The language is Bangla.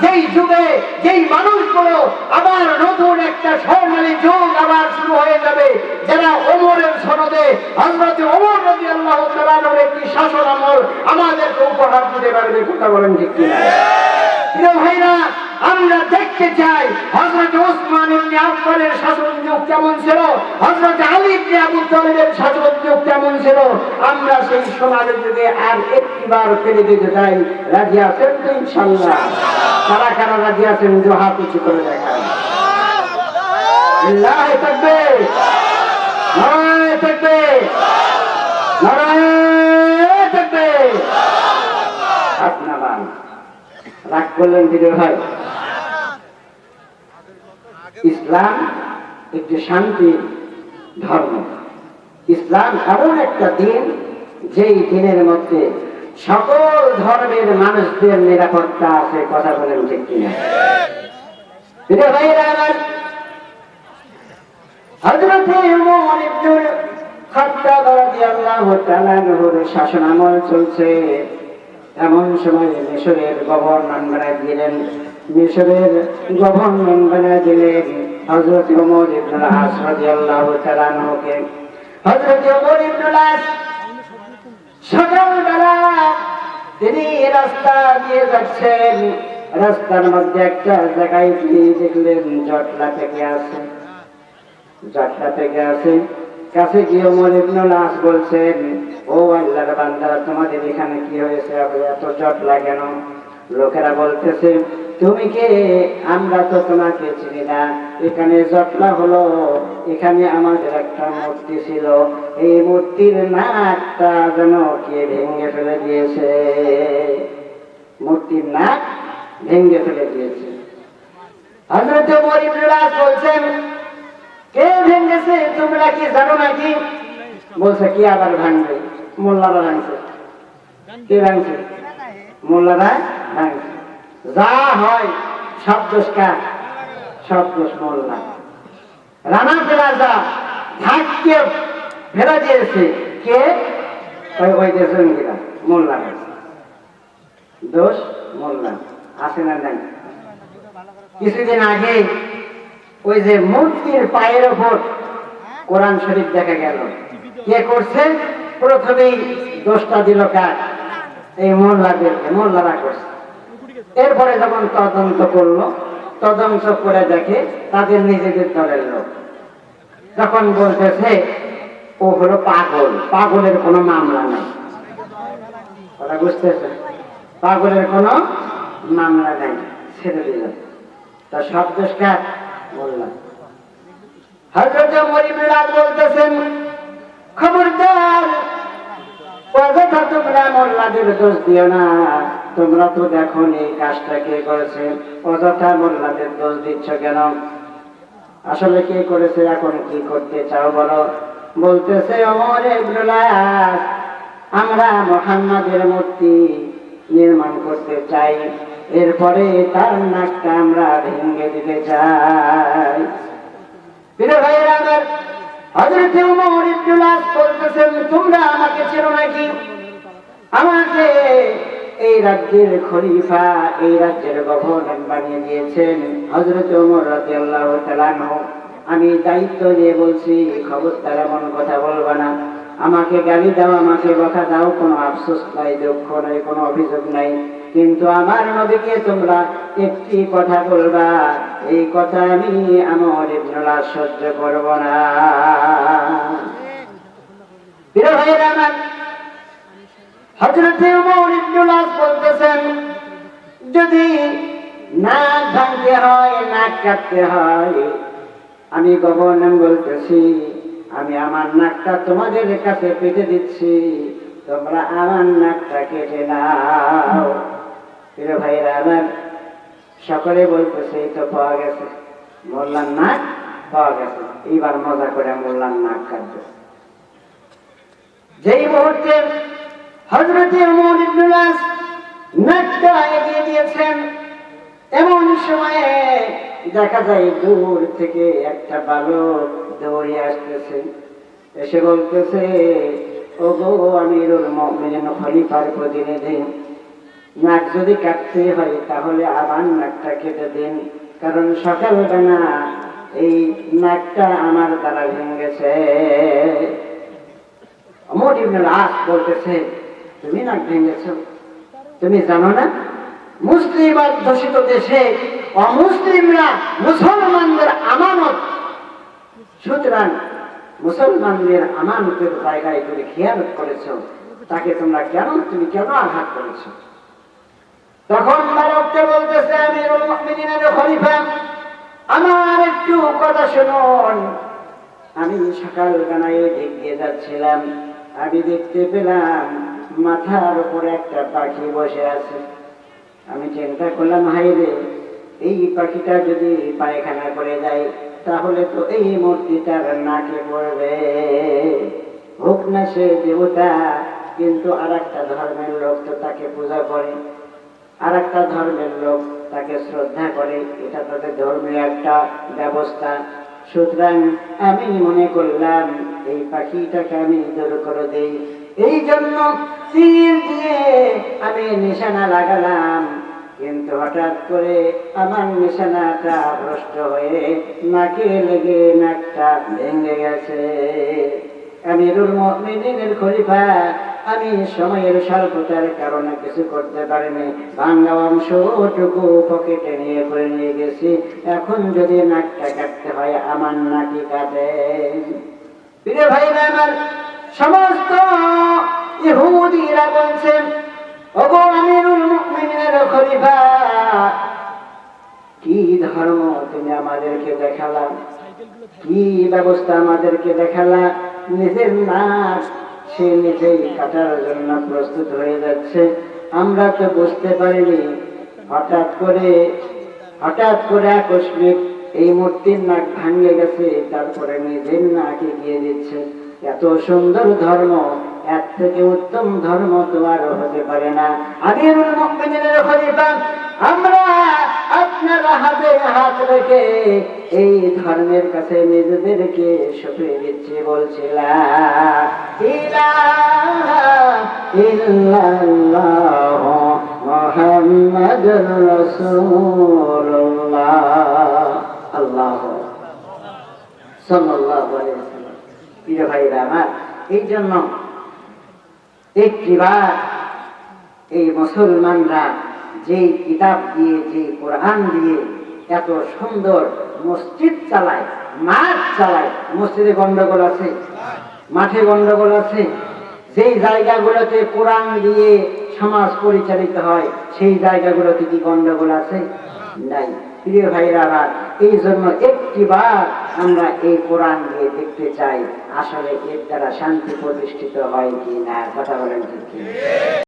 যেই যুগে যেই মানুষগুলো আবার নতুন একটা স্বর্ণালী যুগ আবার শুরু হয়ে যাবে, যারা ওমরের সনদে হযরত ওমর রাদিয়াল্লাহু তাআলা এর একটি শাসন আমল আমাদেরকে উপহার দিতে পারবে। কথা বলেন ঠিক কিনা? প্রিয় ভাইরা, আমরা দেখতে চাই হযরত ওসমান ইবনে আফফানের শাসন যুগ কেমন ছিল, হযরত আলী ইবনে আবু তালিবের শাসন যুগ কেমন ছিল। আমরা সেই সোনালী যুগে আর একটিবার ফিরে যেতে চাই। রাজি আছেন তো ইনশাআল্লাহ? কারা কারা রাজি আছেন দুই হাত উঁচু করে দেখান। আল্লাহু তাকবীর, নারায়ে তাকবীর, নারায়ে তাকবীর। আপনারা রাগ করলেন প্রিয় ভাই? ইসলাম একটি শান্তি ধর্ম। ইসলাম এমন একটা দিন যেই দিনের মধ্যে সকল ধর্মের মানুষদের নিরাপত্তা আছে। কথা বলেন ঠিক কিনা? প্রিয় ভাইরা আমার, হযরত ওমর ইবনে খাত্তাব রাদিয়াল্লাহু তাআলা এর শাসন আমল চলছে। এমন সময় মিশরের গভর্নর বানায় দিলেন, মিশরের গভর্নর বানায় দিলেন হযরত ওমর ইবনে আস রাদিয়াল্লাহু তাআলা কে। হযরত ওমর ইবনে আস সকালবেলা তিনি রাস্তা দিয়ে যাচ্ছেন, রাস্তার মধ্যে একটা জায়গায় দেখলেন জটলা থেকে আছে, জটলা থেকে আছে। কাছে গিয়ে ওমর ইবনে আস বলছেন, ও আল্লাহর বান্দা, তোমাদের এখানে কি হয়েছে, এত জটলা কেন? লোকেরা বলতেছে, তুমি কে? আমরা তো তোমাকে চিনি না। এখানে জটলা হলো, এখানে আমাদের একটা মূর্তি ছিল, এই মূর্তির নাকটা যেন কে ভেঙে ফেলে দিয়েছে, মূর্তির নাক ভেঙে ফেলে দিয়েছে। হযরত ওমর ইবনে আস বলছেন, কে ভেঙেছে তোমরা কি জানো নাকি? বলছে, কি আবার ভাঙবে? মোল্লারা ভাঙছে। কে ভাঙছে? মোল্লারা ভাঙছে। যা হয় সব দোষ কার? সব দোষ মোল্লা। রানা ফেরা যা ভাগকে ফেরা দিয়েছে কে? ওই দেশঙ্গীরা, মোল্লা। দোষ মোল্লা। আছে না নাই? কিছুদিন আগে ওই যে মূর্তির পায়ের ওপর কোরআন শরীফ দেখা গেল, কে করছে? প্রথমেই দোষটা দিল কার? এই মোল্লাদেরকে, মোল্লারা করছে। এরপরে যখন তদন্ত করলো, তদন্ত করে দেখে তাদের নিজেদের দলের লোক। তখন বলতেছে ও হলো পাগল, পাগলের কোনো মামলা নাই। ওরা বুঝতেছে পাগলের কোনো মামলা নাই, ছেড়ে দিল। তা সব দোষ কার? মোল্লা। হযরত ওমর ইবনে আস বলতেছেন, খবরদার, অযথা তোমরা মোল্লাদের দোষ দিও না। তোমরা তো দেখো এই কাজটা কে করেছে, অযথা মোল্লাদের দোষ দিচ্ছ কেন? আসলে কে করেছে, এখন কি করতে চাও বলো? বলতেছে, ওমর ইবনে আস, আমরা মুহাম্মাদের মূর্তি নির্মাণ করতে চাই, এরপরে তার নাকটা আমরা ভেঙে দিতে চাই। প্রিয় ভাইরা আমার, হযরত ওমর ইবনে আস বলতেছেন, তোমরা আমাকে চেনো নাকি? আমাকে এই রাজ্যের খলিফা, এই রাজ্যের গভর্নর বানিয়ে দিয়েছেন হযরত ওমর রাদিয়াল্লাহু তাআলা আনহু। আমি দায়িত্ব দিয়ে বলছি, খবরদার এমন কথা বলবা না। আমাকে গালি দাও, আমাকে বকা দাও, কোনো আফসোস নাই, দুঃখ নাই, কোনো অভিযোগ নাই, কিন্তু আমার নবীকে তোমরা একটি কথা বলবা, এই কথা আমি ওমর ইবনে আস সহ্য করব না। প্রিয় ভাইরা আমার, হযরত ওমর ইবনে আস বলতেছেন, যদি নাক ভাঙতে হয়, নাক কাটতে হয়, আমি গভর্নর বলতেছি, আমি আমার নাকটা তোমাদের কাছে পেতে দিচ্ছি, তোমরা আমার নাকটা কেটে নাও। প্রিয় ভাইরা আমার, সকলে বলতেছে, এই তো পাওয়া গেছে, মোল্লার নাক পাওয়া গেছে, এইবার মজা করে মোল্লার নাক কাটবে। যেই মুহূর্তে হযরত ওমর ইবনে আস নাকটা এগিয়ে দিয়েছেন, এমন সময়ে দেখা যায় দূর থেকে একটা বালক দৌড়ে আসতেছে, এসে বলতেছে, ওগো আমিরুল মুমিনিন, খলিফার প্রতিনিধি, নাক যদি কাটতে হয় তাহলে আবার নাকটা কেটে দিন, কারণ সকালবেলা এই নাকটা আমার দ্বারা ভেঙেছে। ওমর ইবনে আস বলতেছে, তুমি নাক ভেঙেছ? তুমি জানো না মুসলিম অধ্যুষিত দেশে অমুসলিমরা মুসলমানদের আমানত, সুতরাং মুসলমানদের আমানতের জায়গায় তুমি খেয়ানত করেছ, তাকে তুমি কেন আঘাত করেছ? তখন বালকটা বলতেছে, আমিরুল মুমিনিনের খলিফা, আমার একটু কথা শুনুন। আমি সকালবেলায় এগিয়ে যাচ্ছিলাম, আমি দেখতে পেলাম মাথার উপরে একটা পাখি বসে আছে। আমি চিন্তা করলাম, হাইরে, এই পাখিটা যদি পায়খানা করে যায় তাহলে তো এই মূর্তিটার নাকে পড়বে। হোক না সে দেবতা, কিন্তু আর একটা ধর্মের লোক তো তাকে পূজা করে, আর একটা ধর্মের লোক তাকে শ্রদ্ধা করে, এটা তাদের ধর্মীয় একটা ব্যবস্থা। সুতরাং আমি মনে করলাম এই পাখিটাকে আমি দূর করে দেই, এই জন্য তীর দিয়ে আমি নিশানা লাগালাম, কিন্তু হঠাৎ করে আমার নিশানাটা ভ্রষ্ট হয়ে নাকে লেগে নাকটা ভেঙে গেছে। আমিরুল মুমিনিনের খলিফা, আমি সময়ের স্বল্পতার কারণে কিছু করতে পারিনি, ভাঙা অংশটুকু পকেটে নিয়ে গেছি। এখন যদি নাকটা কাটতে হয় আমার নাকি কাটে। প্রিয় ভাইরা আমার, সমস্ত ইহুদিরা বলছেন, ওগো আমিরুল মুমিনিনের খলিফা, কি ধর্ম তুমি আমাদেরকে দেখালা, কি ব্যবস্থা আমাদেরকে দেখালা। নিজের নাক সে নিজেই কাটার জন্য প্রস্তুত হয়ে যাচ্ছে, আমরা তো বুঝতে পারিনি। হঠাৎ করে আকস্মিক এই মূর্তির নাক ভাঙে গেছে, তারপরে নিজের নাক এগিয়ে দিচ্ছে। এত সুন্দর ধর্ম, এর থেকে উত্তম ধর্ম তো আর হতে পারে না। আমিরুল মুমিনিনের খলিফা, আমরা আপনার হাতে হাত রেখে এই ধর্মের কাছে নিজেদেরকে সঁপে দিচ্ছি, বলছিলাম ইলাহা ইল্লাল্লাহ মুহাম্মাদুর রাসূলুল্লাহ আল্লাহু সাল্লাল্লাহু আলাইহি ওয়াসাল্লাম। প্রিয় ভাইরা আমার, এই জন্য একটিবার এই মুসলমানরা যেই কিতাব দিয়ে, যে কোরআন দিয়ে এত সুন্দর মসজিদ চালায়, মাঠ চালায়, মসজিদে গন্ডগোল আছে, মাঠে গন্ডগোল আছে। যেই জায়গাগুলোতে কোরআন দিয়ে সমাজ পরিচালিত হয় সেই জায়গাগুলোতে কি গন্ডগোল আছে? নাই। প্রিয় ভাইরা আমার, এই জন্য একটিবার আমরা এই কোরআন দিয়ে দেখতে চাই আসলে এর দ্বারা শান্তি প্রতিষ্ঠিত হয় কি না। কথা বলেন ঠিক?